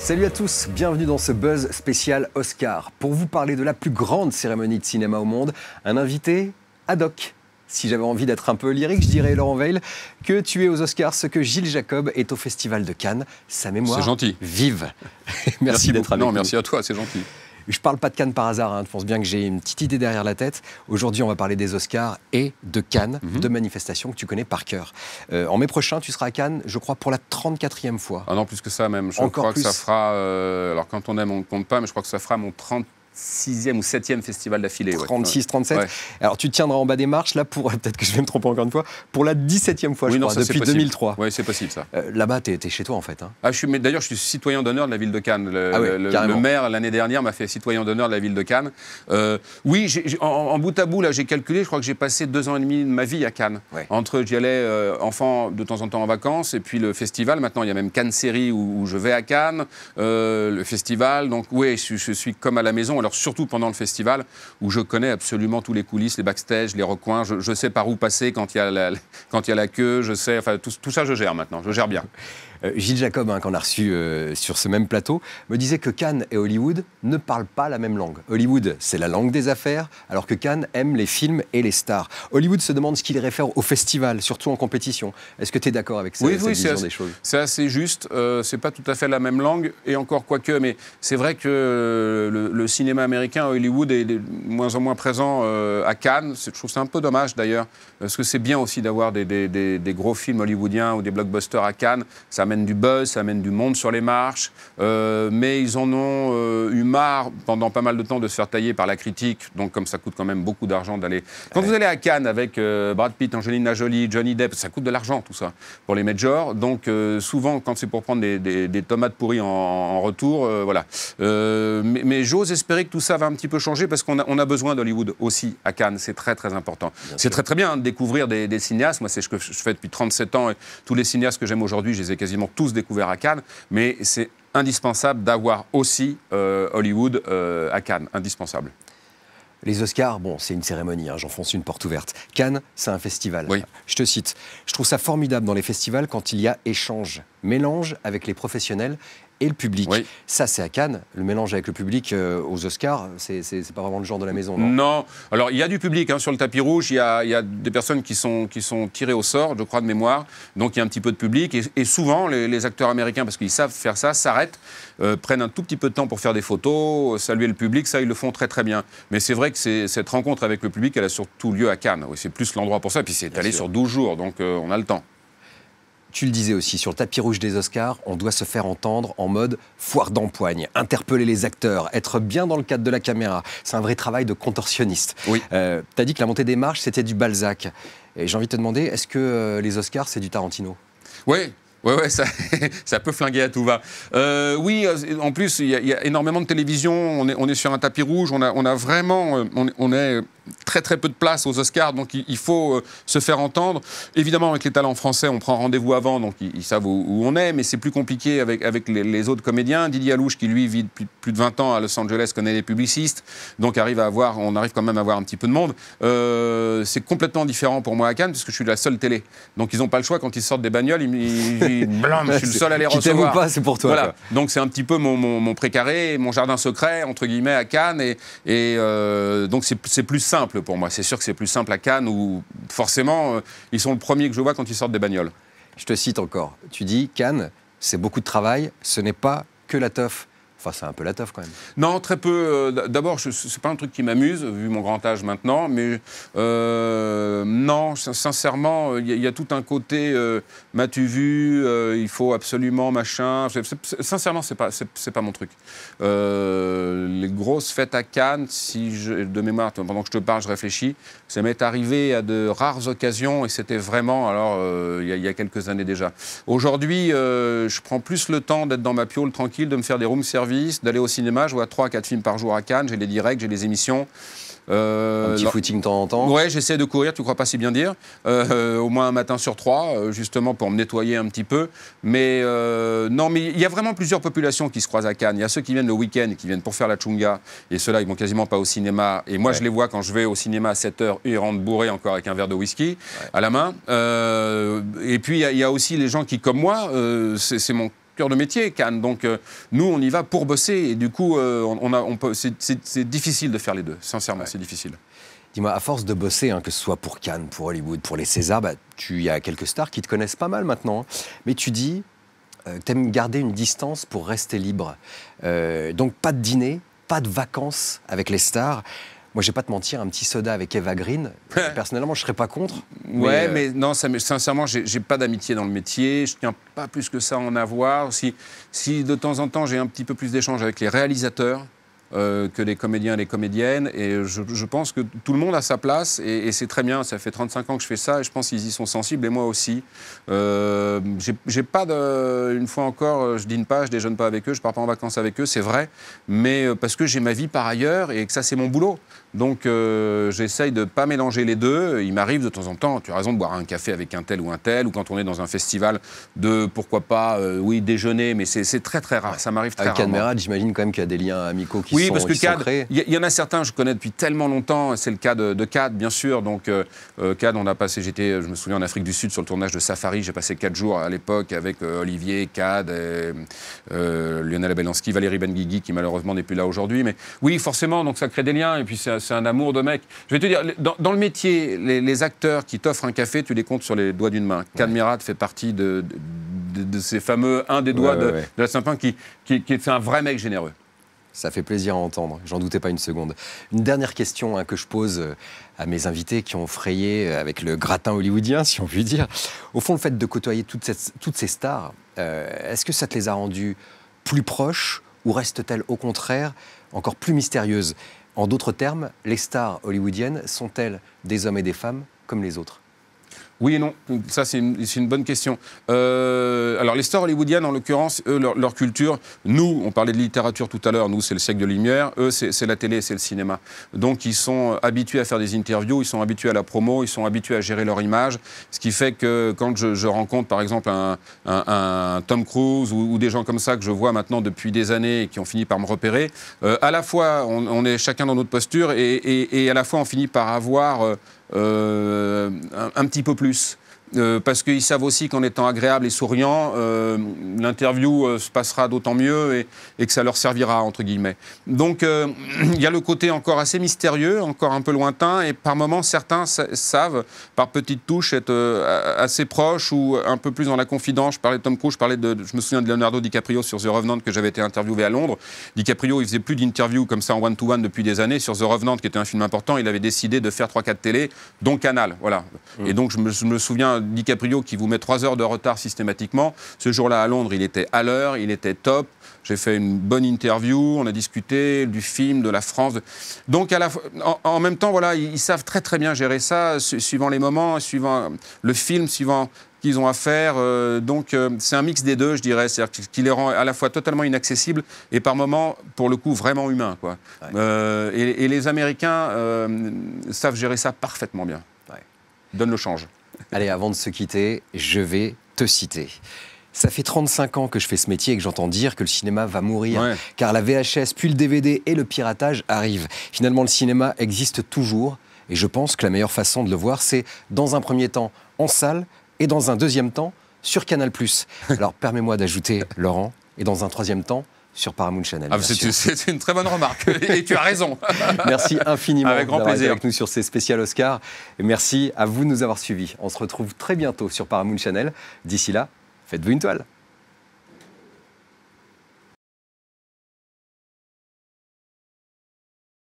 Salut à tous, bienvenue dans ce buzz spécial Oscar. Pour vous parler de la plus grande cérémonie de cinéma au monde, un invité ad hoc. Si j'avais envie d'être un peu lyrique, je dirais, Laurent Veil, que tu es aux Oscars ce que Gilles Jacob est au Festival de Cannes. Sa mémoire gentil. Vive. Merci d'être avec nous. Non, merci à toi, c'est gentil. Je parle pas de Cannes par hasard, tu penses bien que j'ai une petite idée derrière la tête. Aujourd'hui, on va parler des Oscars et de Cannes, deux manifestations que tu connais par cœur. En mai prochain, tu seras à Cannes, je crois, pour la 34e fois. Ah non, plus que ça même. Je Encore crois plus. que ça fera... alors quand on aime, on ne compte pas, mais je crois que ça fera mon 36e ou 7e festival d'affilée. 36, 37. Ouais. Alors, tu te tiendras en bas des marches, là, pour, peut-être que je vais me tromper encore une fois, pour la 17e fois, Oui, je non, crois, ça, depuis 2003. Oui, c'est possible, ça. Là-bas, t'es chez toi, en fait. Ah, d'ailleurs, je suis citoyen d'honneur de la ville de Cannes. Le maire, l'année dernière, m'a fait citoyen d'honneur de la ville de Cannes. Oui, en bout à bout, là, j'ai calculé, je crois que j'ai passé 2 ans et demi de ma vie à Cannes. Ouais. Entre, j'y allais enfant de temps en temps en vacances, et puis le festival. Maintenant, il y a même Cannes Série où je vais à Cannes, le festival. Donc, oui, je suis comme à la maison. Alors, surtout pendant le festival, où je connais absolument tous les coulisses, les backstage, les recoins. Je sais par où passer quand il y a la queue. Je sais, enfin, tout ça, je gère maintenant. Je gère bien. Gilles Jacob, qu'on a reçu sur ce même plateau, me disait que Cannes et Hollywood ne parlent pas la même langue. Hollywood, c'est la langue des affaires, alors que Cannes aime les films et les stars. Hollywood se demande ce qu'il réfère au festival, surtout en compétition. Est-ce que tu es d'accord avec cette vision des choses ? C'est assez juste. C'est pas tout à fait la même langue, et encore quoique, mais c'est vrai que le cinéma américain à Hollywood est de moins en moins présent à Cannes. Je trouve ça un peu dommage, d'ailleurs, parce que c'est bien aussi d'avoir des gros films hollywoodiens ou des blockbusters à Cannes. Ça amène du buzz, ça amène du monde sur les marches, mais ils en ont eu marre pendant pas mal de temps de se faire tailler par la critique, donc comme ça coûte quand même beaucoup d'argent d'aller... Quand vous allez à Cannes avec Brad Pitt, Angelina Jolie, Johnny Depp, ça coûte de l'argent tout ça, pour les majors, donc souvent quand c'est pour prendre des tomates pourries en retour, voilà. Mais j'ose espérer que tout ça va un petit peu changer, parce qu'on a besoin d'Hollywood aussi à Cannes, c'est très très important. C'est très très bien de découvrir des cinéastes, moi c'est ce que je fais depuis 37 ans, et tous les cinéastes que j'aime aujourd'hui, je les ai quasiment tous découverts à Cannes, mais c'est indispensable d'avoir aussi Hollywood à Cannes, indispensable. Les Oscars, bon, c'est une cérémonie, j'enfonce une porte ouverte. Cannes, c'est un festival. Oui. Je te cite, je trouve ça formidable dans les festivals quand il y a échange, mélange avec les professionnels et le public. Oui. Ça, c'est à Cannes. Le mélange avec le public aux Oscars, c'est pas vraiment le genre de la maison, non ? Non. Alors, il y a du public sur le tapis rouge. Il y a des personnes qui sont tirées au sort, je crois, de mémoire. Donc, il y a un petit peu de public. Et souvent, les acteurs américains, parce qu'ils savent faire ça, s'arrêtent, prennent un tout petit peu de temps pour faire des photos, saluer le public. Ça, ils le font très, très bien. Mais c'est vrai que cette rencontre avec le public, elle a surtout lieu à Cannes. Oui, c'est plus l'endroit pour ça. Et puis, c'est allé sur 12 jours. Donc, on a le temps. Tu le disais aussi, sur le tapis rouge des Oscars, on doit se faire entendre en mode foire d'empoigne, interpeller les acteurs, être bien dans le cadre de la caméra. C'est un vrai travail de contorsionniste. Oui. Tu as dit que la montée des marches, c'était du Balzac. Et j'ai envie de te demander, est-ce que les Oscars, c'est du Tarantino ? Oui. Ouais, ça peut flinguer à tout va. Oui, en plus, il y a énormément de télévision. On est sur un tapis rouge. On a vraiment, on est très très peu de place aux Oscars, donc il faut se faire entendre. Évidemment, avec les talents français, on prend rendez-vous avant, donc ils savent où on est, mais c'est plus compliqué avec les autres comédiens. Didier Alouche, qui lui vit depuis plus de 20 ans à Los Angeles, connaît les publicistes, donc on arrive quand même à avoir un petit peu de monde. C'est complètement différent pour moi à Cannes, puisque je suis la seule télé. Donc ils n'ont pas le choix, quand ils sortent des bagnoles, je suis le seul à les recevoir. Qui t'aime ou pas, c'est pour toi. Voilà. Donc c'est un petit peu mon précaré, mon jardin secret, entre guillemets, à Cannes, et donc c'est plus simple pour moi. C'est sûr que c'est plus simple à Cannes, où forcément, ils sont le premier que je vois quand ils sortent des bagnoles. Je te cite encore. Tu dis, Cannes, c'est beaucoup de travail, ce n'est pas que la teuf. Enfin, c'est un peu la teuf quand même. Non, très peu. D'abord, c'est pas un truc qui m'amuse, vu mon grand âge maintenant, mais non, sincèrement, il y a tout un côté m'as-tu vu, il faut absolument machin. Sincèrement, c'est pas mon truc. Les grosses fêtes à Cannes, de mémoire, pendant que je te parle, je réfléchis, ça m'est arrivé à de rares occasions, et c'était vraiment, il y a quelques années déjà. Aujourd'hui, je prends plus le temps d'être dans ma piole tranquille, de me faire des room service, d'aller au cinéma. Je vois 3 à 4 films par jour à Cannes, j'ai les directs, j'ai les émissions. Un petit footing de temps en temps. Ouais, j'essaie de courir, tu crois pas si bien dire. Au moins un matin sur 3, justement pour me nettoyer un petit peu. Mais non, mais il y a vraiment plusieurs populations qui se croisent à Cannes. Il y a ceux qui viennent le week-end, qui viennent pour faire la chunga, et ceux-là, ils vont quasiment pas au cinéma. Et moi, je les vois quand je vais au cinéma à 7h, ils rentrent bourrés encore avec un verre de whisky à la main. Et puis, il y a aussi les gens qui, comme moi, c'est mon cœur de métier, Cannes. Donc, nous, on y va pour bosser. Et du coup, c'est difficile de faire les deux. Sincèrement, c'est difficile. Dis-moi, à force de bosser, que ce soit pour Cannes, pour Hollywood, pour les Césars, il y a quelques stars qui te connaissent pas mal maintenant. Mais tu dis que tu aimes garder une distance pour rester libre. Donc pas de dîner, pas de vacances avec les stars. Moi, je vais pas te mentir, un petit soda avec Eva Green, personnellement, je serais pas contre. Ouais, mais non, sincèrement, j'ai pas d'amitié dans le métier. Je tiens pas plus que ça à en avoir. Si de temps en temps, j'ai un petit peu plus d'échanges avec les réalisateurs, que les comédiens et les comédiennes. Et je pense que tout le monde a sa place et c'est très bien. Ça fait 35 ans que je fais ça et je pense qu'ils y sont sensibles et moi aussi. J'ai pas de... Une fois encore, je dîne pas, je déjeune pas avec eux, je pars pas en vacances avec eux, c'est vrai. Mais parce que j'ai ma vie par ailleurs et que ça, c'est mon boulot. Donc, j'essaye de ne pas mélanger les deux. Il m'arrive de temps en temps, tu as raison, de boire un café avec un tel, ou quand on est dans un festival, de, pourquoi pas, déjeuner, mais c'est très, très rare. Ça m'arrive très rarement. Avec Cannes Merad, j'imagine quand même qu'il y a des liens amicaux qui oui, sont parce que Cad, il y en a certains, je connais depuis tellement longtemps. C'est le cas de Cad, bien sûr. Donc, Cad, on a passé, je me souviens, en Afrique du Sud, sur le tournage de Safari. J'ai passé 4 jours à l'époque avec Olivier, Cad, Lionel Abelansky, Valérie Benguigui, qui malheureusement n'est plus là aujourd'hui. Mais oui, forcément, donc ça crée des liens. Et puis, c'est un amour de mec. Je vais te dire, dans le métier, les acteurs qui t'offrent un café, tu les comptes sur les doigts d'une main. Cad Merad fait partie de ces fameux un des doigts de la Saint-Pin qui est un vrai mec généreux. Ça fait plaisir à entendre, j'en doutais pas une seconde. Une dernière question que je pose à mes invités qui ont frayé avec le gratin hollywoodien, si on peut dire. Au fond, le fait de côtoyer toutes ces stars, est-ce que ça te les a rendues plus proches ou restent-elles au contraire encore plus mystérieuses? En d'autres termes, les stars hollywoodiennes sont-elles des hommes et des femmes comme les autres? Oui et non, ça c'est une bonne question. Alors les stars hollywoodiennes, en l'occurrence, eux, leur culture, nous, on parlait de littérature tout à l'heure, nous c'est le siècle de Lumière, eux c'est la télé, c'est le cinéma. Donc ils sont habitués à faire des interviews, ils sont habitués à la promo, ils sont habitués à gérer leur image, ce qui fait que quand je rencontre par exemple un Tom Cruise ou des gens comme ça que je vois maintenant depuis des années et qui ont fini par me repérer, à la fois on est chacun dans notre posture et à la fois on finit par avoir... un petit peu plus. Parce qu'ils savent aussi qu'en étant agréable et souriant, l'interview se passera d'autant mieux et que ça leur servira, entre guillemets. Donc, il y a le côté encore assez mystérieux, encore un peu lointain, et par moments, certains savent, par petites touches, être assez proches ou un peu plus dans la confidence. Je parlais de Tom Cruise, je me souviens de Leonardo DiCaprio sur The Revenant, que j'avais été interviewé à Londres. DiCaprio, il faisait plus d'interviews comme ça en one-to-one depuis des années. Sur The Revenant, qui était un film important, il avait décidé de faire 3-4 télés, dont Canal. Voilà. Et donc, je me souviens DiCaprio qui vous met 3 heures de retard systématiquement. Ce jour-là, à Londres, il était à l'heure, il était top. J'ai fait une bonne interview, on a discuté du film, de la France. Donc, en même temps, voilà, ils savent très très bien gérer ça, suivant les moments, suivant le film, suivant qu'ils ont à faire. Donc, c'est un mix des deux, je dirais. C'est-à-dire qu'il les rend à la fois totalement inaccessibles et par moments, pour le coup, vraiment humains, quoi. Ouais. Et les Américains savent gérer ça parfaitement bien. Ouais. Donne le change. Allez, avant de se quitter, je vais te citer. Ça fait 35 ans que je fais ce métier et que j'entends dire que le cinéma va mourir, car la VHS, puis le DVD et le piratage arrivent. Finalement, le cinéma existe toujours et je pense que la meilleure façon de le voir, c'est dans un premier temps en salle et dans un deuxième temps sur Canal+. Alors, permets-moi d'ajouter, Laurent, et dans un troisième temps, sur Paramount Channel. Ah, c'est une très bonne remarque et tu as raison. Merci infiniment d'avoir été avec nous sur ces spéciales Oscars. Et merci à vous de nous avoir suivis. On se retrouve très bientôt sur Paramount Channel. D'ici là, faites-vous une toile.